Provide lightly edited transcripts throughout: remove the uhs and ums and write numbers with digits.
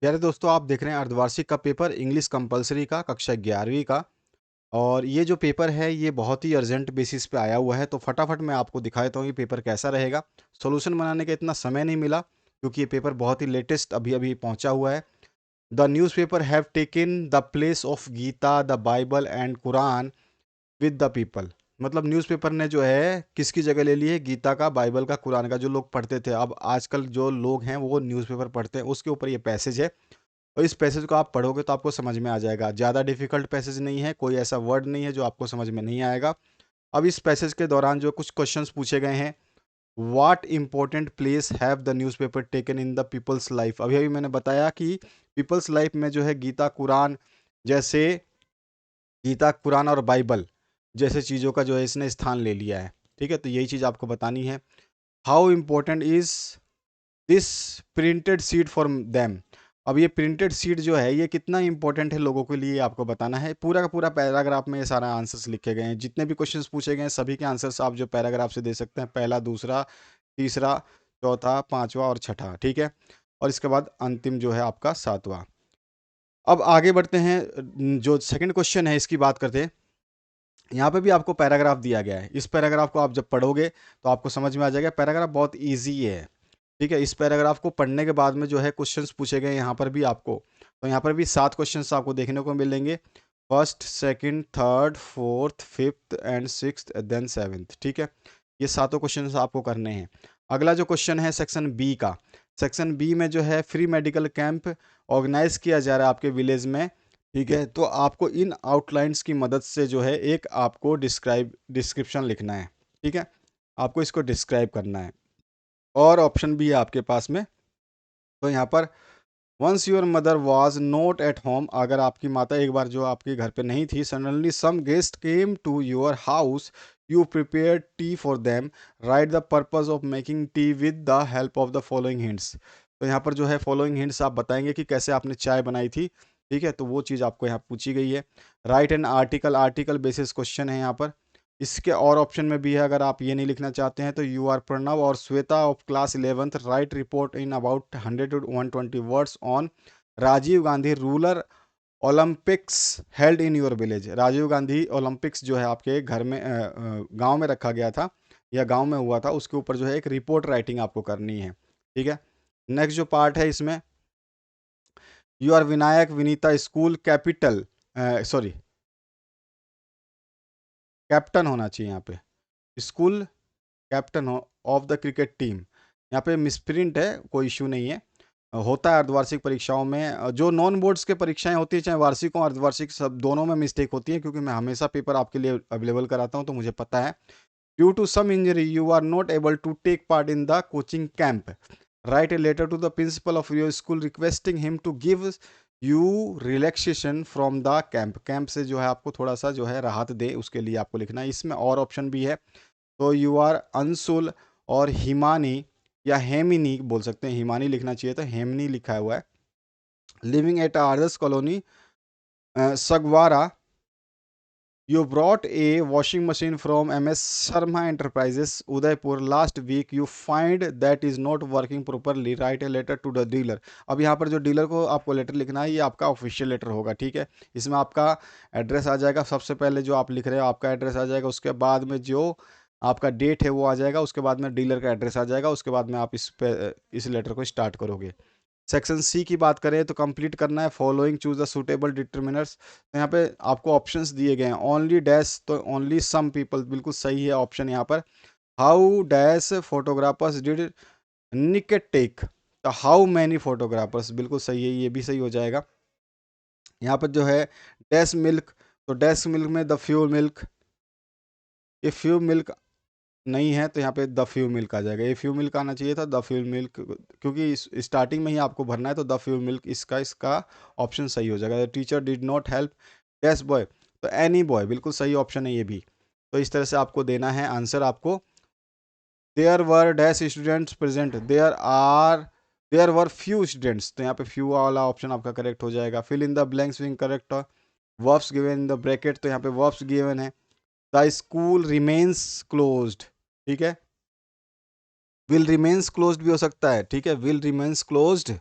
प्यारे दोस्तों, आप देख रहे हैं अर्धवार्षिक का पेपर इंग्लिश कंपलसरी का कक्षा 11वीं का। और ये जो पेपर है ये बहुत ही अर्जेंट बेसिस पे आया हुआ है, तो फटाफट मैं आपको दिखा देता हूँ ये पेपर कैसा रहेगा। सॉल्यूशन बनाने का इतना समय नहीं मिला क्योंकि ये पेपर बहुत ही लेटेस्ट अभी अभी पहुंचा हुआ है। The newspaper have taken the place of Gita, the Bible and Quran with the people. मतलब न्यूज़पेपर ने जो है किसकी जगह ले ली है? गीता का, बाइबल का, कुरान का। जो लोग पढ़ते थे, अब आजकल जो लोग हैं वो न्यूज़पेपर पढ़ते हैं, उसके ऊपर ये पैसेज है। और इस पैसेज को आप पढ़ोगे तो आपको समझ में आ जाएगा। ज़्यादा डिफिकल्ट पैसेज नहीं है, कोई ऐसा वर्ड नहीं है जो आपको समझ में नहीं आएगा। अब इस पैसेज के दौरान जो कुछ क्वेश्चंस पूछे गए हैं, what important place have the newspaper taken in the people's life. अभी अभी मैंने बताया कि पीपल्स लाइफ में जो है गीता कुरान जैसे, गीता कुरान और बाइबल जैसे चीज़ों का जो है इसने स्थान ले लिया है। ठीक है, तो यही चीज़ आपको बतानी है। How important is this printed seat for them. अब ये प्रिंटेड सीट जो है ये कितना इंपॉर्टेंट है लोगों के लिए, आपको बताना है। पूरा का पूरा पैराग्राफ में ये सारा आंसर्स लिखे गए हैं। जितने भी क्वेश्चंस पूछे गए हैं सभी के आंसर्स आप जो पैराग्राफ से दे सकते हैं, पहला, दूसरा, तीसरा, चौथा, पांचवा और छठा। ठीक है, और इसके बाद अंतिम जो है आपका सातवां। अब आगे बढ़ते हैं, जो सेकंड क्वेश्चन है इसकी बात करते हैं। यहाँ पे भी आपको पैराग्राफ दिया गया है। इस पैराग्राफ को आप जब पढ़ोगे तो आपको समझ में आ जाएगा। पैराग्राफ बहुत ईजी है। ठीक है, इस पैराग्राफ को पढ़ने के बाद में जो है क्वेश्चंस पूछे गए यहाँ पर भी आपको। तो यहाँ पर भी 7 क्वेश्चंस आपको देखने को मिलेंगे। First, second, third, fourth, fifth and sixth, then seventh. ठीक है, ये सातों क्वेश्चंस आपको करने हैं। अगला जो क्वेश्चन है सेक्शन बी का। सेक्शन बी में जो है फ्री मेडिकल कैंप ऑर्गेनाइज किया जा रहा है आपके विलेज में। ठीक है, तो आपको इन आउटलाइंस की मदद से जो है एक आपको डिस्क्रिप्शन लिखना है। ठीक है, आपको इसको डिस्क्राइब करना है। और ऑप्शन भी है आपके पास में। तो यहाँ पर once your mother was not at home, अगर आपकी माता एक बार जो आपके घर पे नहीं थी, suddenly some guest came to your house, you prepare tea for them, write the purpose of making tea with the help of the following hints. तो यहाँ पर जो है फॉलोइंग हिंट्स आप बताएंगे कि कैसे आपने चाय बनाई थी। ठीक है, तो वो चीज़ आपको यहाँ पूछी गई है। Right an article, article basis question है यहाँ पर। इसके और ऑप्शन में भी है, अगर आप ये नहीं लिखना चाहते हैं तो यू आर प्रणव और Shweta of class 11th write report in about 100 to 120 words on Rajiv Gandhi rural Olympics held in your village. Rajiv Gandhi Olympics जो है आपके घर में गांव में रखा गया था या गांव में हुआ था, उसके ऊपर जो है एक रिपोर्ट राइटिंग आपको करनी है। ठीक है, नेक्स्ट जो पार्ट है इसमें, you are Vinayak Vinita school capital, sorry, captain होना चाहिए यहाँ पे, school captain of the cricket team. यहाँ पे मिसप्रिंट है, कोई इशू नहीं है। होता है अर्धवार्षिक परीक्षाओं में, जो नॉन बोर्ड्स के परीक्षाएं होती है चाहे वार्षिक हो अर्धवार्षिक, सब दोनों में मिस्टेक होती है, क्योंकि मैं हमेशा पेपर आपके लिए अवेलेबल कराता हूँ तो मुझे पता है। Due to some injury you are not able to take part in the coaching camp, write a letter to the principal of your school requesting him to give you relaxation from the camp. Camp से जो है आपको थोड़ा सा जो है राहत दे, उसके लिए आपको लिखना है। इसमें और ऑप्शन भी है, तो यू आर अंशुल और हिमानी या हेमिनी बोल सकते हैं, हिमानी लिखना चाहिए तो हेमनी लिखा हुआ है। Living at Adarsh colony Sagwara, you brought a washing machine from M S Sharma enterprises Udaipur last week, you find that is not working properly, write a letter to the dealer. अब यहाँ पर जो डीलर को आपको लेटर लिखना है ये आपका ऑफिशियल लेटर होगा। ठीक है, इसमें आपका एड्रेस आ जाएगा, सबसे पहले जो आप लिख रहे हो आपका एड्रेस आ जाएगा, उसके बाद में जो आपका डेट है वो आ जाएगा, उसके बाद में डीलर का एड्रेस आ जाएगा, उसके बाद में आप इस लेटर को स्टार्ट करोगे। सेक्शन सी की बात करें तो कंप्लीट करना है following, choose the suitable determiners. तो यहाँ पे आपको ऑप्शंस दिए गए हैं, ओनली डैश तो ओनली सम पीपल बिल्कुल सही है ऑप्शन यहाँ पर। How dash photographers did Niket take, तो हाउ मैनी फोटोग्राफर्स बिल्कुल सही है, ये भी सही हो जाएगा। यहाँ पर जो है डैश मिल्क, तो डैश मिल्क में द फ्यू मिल्क, ये फ्यू मिल्क नहीं है तो यहाँ पे द फ्यू मिल्क आ जाएगा। ये फ्यू मिल्क आना चाहिए था, द फ्यू मिल्क, क्योंकि स्टार्टिंग में ही आपको भरना है तो द फ्यू मिल्क इसका ऑप्शन सही हो जाएगा। Teacher did not help dash boy, तो एनी बॉय बिल्कुल सही ऑप्शन है ये भी। तो इस तरह से आपको देना है आंसर आपको। There were dash students present, there were few students, तो यहाँ पे फ्यू वाला ऑप्शन आपका करेक्ट हो जाएगा। फिल इन द ब्लैंक्स विंग correct, verbs given in the bracket, तो यहाँ पे वर्ब्स गिवन है। द स्कूल रिमेन्स क्लोज्ड, ठीक है, विल रिमेन्स क्लोज्ड भी हो सकता है। ठीक है, विल रिमेन्स क्लोज्ड,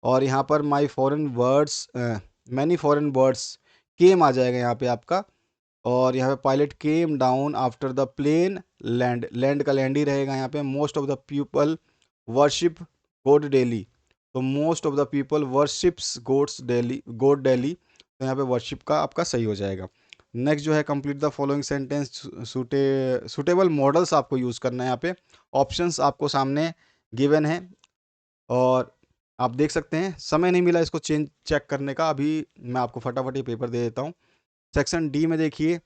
और यहाँ पर my foreign words many foreign words came आ जाएगा यहाँ पे आपका। और यहाँ पे pilot came down after the plane land, land का लैंड ही रहेगा यहाँ पे। Most of the people worship god daily, तो most of the people worships gods daily, god daily, तो यहाँ पे वर्शिप का आपका सही हो जाएगा। नेक्स्ट जो है complete the following sentence, suitable models आपको यूज़ करना है। यहाँ पे ऑप्शंस आपको सामने गिवन है और आप देख सकते हैं। समय नहीं मिला इसको चेक करने का, अभी मैं आपको फटाफट ये पेपर दे देता हूँ। सेक्शन डी में देखिए,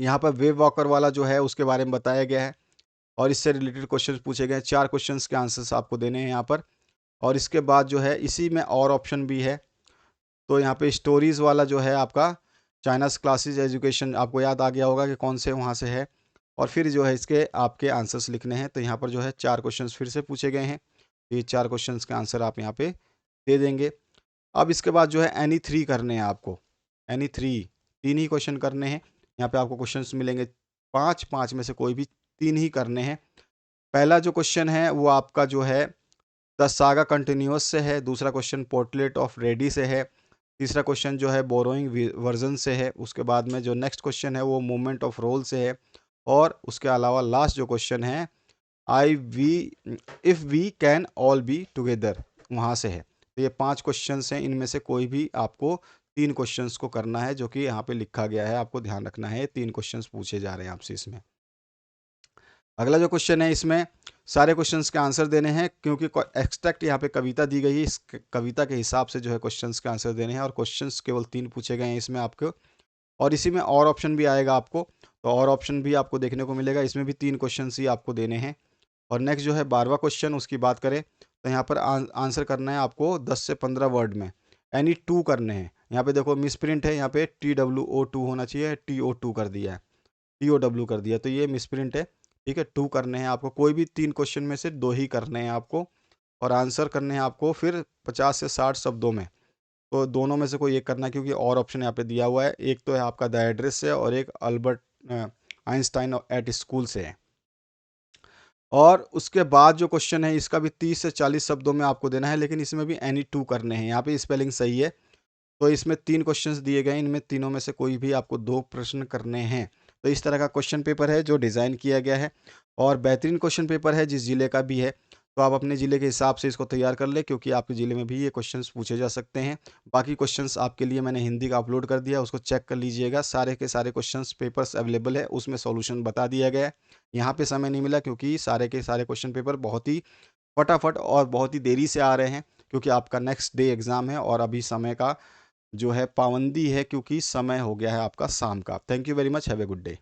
यहाँ पर वेव वॉकर वाला जो है उसके बारे में बताया गया है और इससे रिलेटेड क्वेश्चंस पूछे गए हैं। 4 क्वेश्चंस के आंसर्स आपको देने हैं यहाँ पर। और इसके बाद जो है इसी में और ऑप्शन भी है, तो यहाँ पे स्टोरीज़ वाला जो है आपका चाइनास क्लासेस एजुकेशन, आपको याद आ गया होगा कि कौन से वहाँ से है। और फिर जो है इसके आपके आंसर्स लिखने हैं। तो यहाँ पर जो है 4 क्वेश्चंस फिर से पूछे गए हैं, ये 4 क्वेश्चंस के आंसर आप यहाँ पे दे देंगे। अब इसके बाद जो है एनी 3 करने हैं आपको, एनी 3 ही क्वेश्चन करने हैं। यहाँ पे आपको क्वेश्चंस मिलेंगे 5 में से कोई भी 3 ही करने हैं। पहला जो क्वेश्चन है वो आपका जो है द सागा कंटिन्यूअस से है, दूसरा क्वेश्चन पोर्ट्रेट ऑफ रेडी से है, तीसरा क्वेश्चन जो है बोरोइंग वर्जन से है, उसके बाद में जो नेक्स्ट क्वेश्चन है वो मूवमेंट ऑफ रोल से है, और उसके अलावा लास्ट जो क्वेश्चन है I we if we can all be together, वहाँ से है। तो ये 5 क्वेश्चंस हैं, इनमें से कोई भी आपको 3 क्वेश्चंस को करना है, जो कि यहाँ पे लिखा गया है, आपको ध्यान रखना है। 3 क्वेश्चंस पूछे जा रहे हैं आपसे इसमें। अगला जो क्वेश्चन है इसमें सारे क्वेश्चंस के आंसर देने हैं, क्योंकि एक्सट्रैक्ट यहाँ पे कविता दी गई है, इस कविता के हिसाब से जो है क्वेश्चंस के आंसर देने हैं। और क्वेश्चंस केवल 3 पूछे गए हैं इसमें आपको। और इसी में और ऑप्शन भी आएगा आपको, तो और ऑप्शन भी आपको देखने को मिलेगा। इसमें भी 3 क्वेश्चन ही आपको देने हैं। और नेक्स्ट जो है 12वां क्वेश्चन, उसकी बात करें तो यहाँ पर आंसर करना है आपको 10 से 15 वर्ड में, एनी 2 करने हैं। यहाँ पे देखो मिस प्रिंट है, यहाँ पे TWO2 होना चाहिए, TO2 कर दिया है, TOW कर दिया, तो ये मिस प्रिंट है। ठीक है, 2 करने हैं आपको, कोई भी 3 क्वेश्चन में से 2 ही करने हैं आपको। और आंसर करने हैं आपको फिर 50 से 60 शब्दों में, तो दोनों में से कोई एक करना है, क्योंकि और ऑप्शन यहाँ पे दिया हुआ है। एक तो है आपका द एड्रेस से और एक अल्बर्ट आइंस्टाइन एट स्कूल से है। और उसके बाद जो क्वेश्चन है इसका भी 30 से 40 शब्दों में आपको देना है, लेकिन इसमें भी एनी 2 करने हैं। यहाँ पे स्पेलिंग सही है। तो इसमें 3 क्वेश्चंस दिए गए, इनमें तीनों में से कोई भी आपको 2 प्रश्न करने हैं। तो इस तरह का क्वेश्चन पेपर है जो डिज़ाइन किया गया है, और बेहतरीन क्वेश्चन पेपर है जिस ज़िले का भी है। तो आप अपने ज़िले के हिसाब से इसको तैयार कर ले, क्योंकि आपके ज़िले में भी ये क्वेश्चंस पूछे जा सकते हैं। बाकी क्वेश्चंस आपके लिए मैंने हिंदी का अपलोड कर दिया, उसको चेक कर लीजिएगा। सारे के सारे क्वेश्चंस पेपर्स अवेलेबल है, उसमें सॉल्यूशन बता दिया गया है। यहाँ पे समय नहीं मिला, क्योंकि सारे के सारे क्वेश्चन पेपर बहुत ही फटाफट और बहुत ही देरी से आ रहे हैं, क्योंकि आपका नेक्स्ट डे एग्ज़ाम है और अभी समय का जो है पाबंदी है, क्योंकि समय हो गया है आपका शाम का। Thank you very much, have a good day.